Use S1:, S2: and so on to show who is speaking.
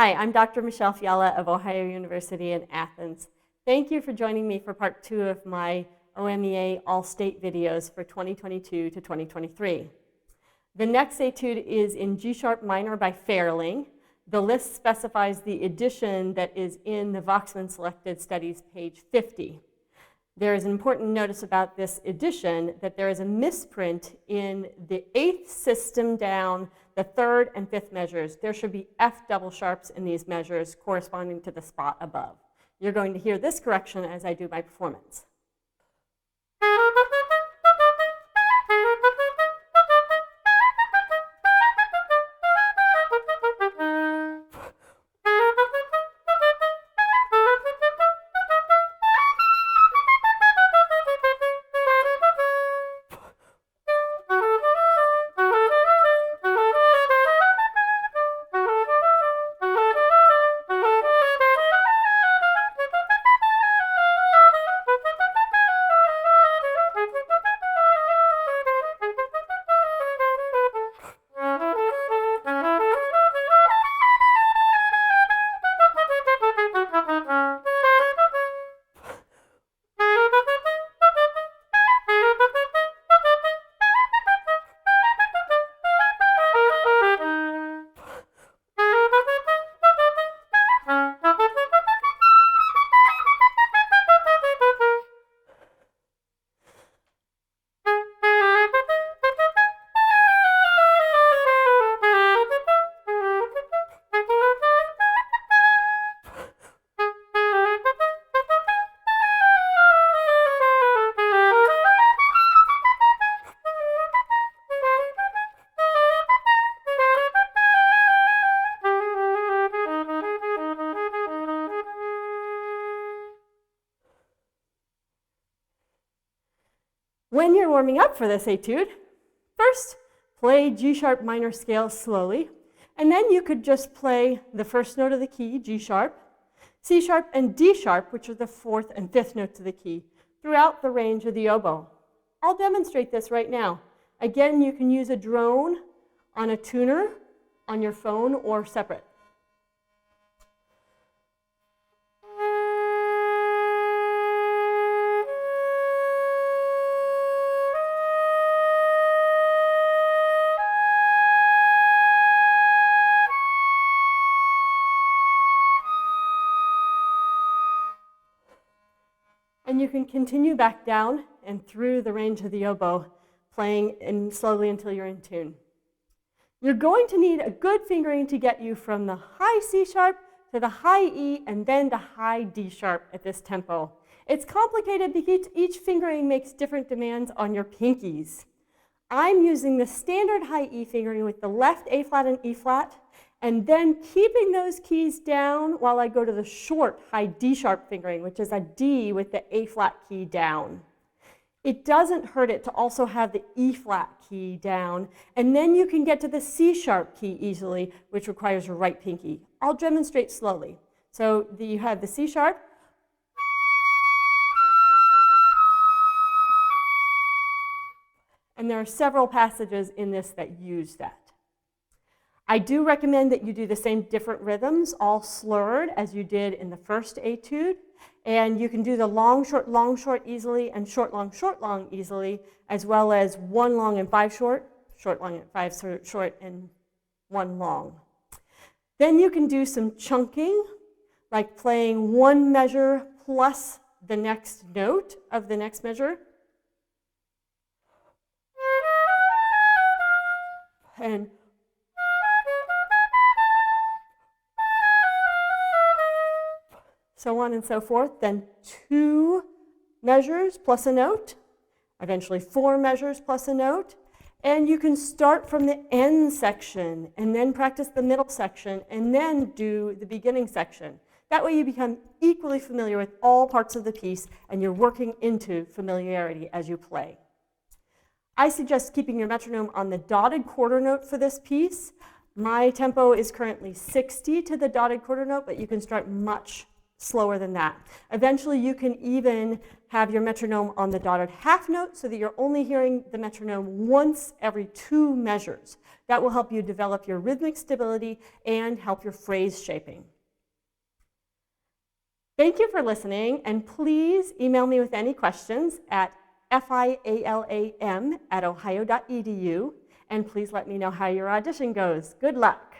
S1: Hi, I'm Dr. Michele Fiala of Ohio University in Athens. Thank you for joining me for part 2 of my OMEA All-State videos for 2022 to 2023. The next etude is in G-sharp minor by Ferling. The list specifies the edition that is in the Voxman Selected Studies, page 50. There is an important notice about this edition that there is a misprint in the 8th system down, the 3rd and 5th measures. There should be F double sharps in these measures corresponding to the spot above. You're going to hear this correction as I do my performance. When you're warming up for this etude, first play G-sharp minor scale slowly, and then you could just play the first note of the key, G-sharp, C-sharp, and D-sharp, which are the 4th and 5th notes of the key, throughout the range of the oboe. I'll demonstrate this right now. Again, you can use a drone on a tuner, on your phone, or separate. And you can continue back down and through the range of the oboe, playing slowly until you're in tune. You're going to need a good fingering to get you from the high C sharp to the high E and then to high D sharp at this tempo. It's complicated because each fingering makes different demands on your pinkies. I'm using the standard high E fingering with the left A flat and E flat, and then keeping those keys down while I go to the short high D sharp fingering, which is a D with the A flat key down. It doesn't hurt it to also have the E flat key down, and then you can get to the C sharp key easily, which requires your right pinky. I'll demonstrate slowly. So you have the C sharp, and there are several passages in this that use that. I do recommend that you do the same different rhythms, all slurred, as you did in the first etude. And you can do the long, short easily, and short, long easily, as well as 1 long and 5 short, long and 5 short, and 1 long. Then you can do some chunking, like playing 1 measure plus the next note of the next measure. And so on and so forth. Then 2 measures plus a note, eventually 4 measures plus a note. And you can start from the end section and then practice the middle section and then do the beginning section. That way you become equally familiar with all parts of the piece and you're working into familiarity as you play. I suggest keeping your metronome on the dotted quarter note for this piece. My tempo is currently 60 to the dotted quarter note, but you can start much slower than that. Eventually, you can even have your metronome on the dotted half note so that you're only hearing the metronome once every 2 measures. That will help you develop your rhythmic stability and help your phrase shaping. Thank you for listening, and please email me with any questions at fialam@ohio.edu, and please let me know how your audition goes. Good luck.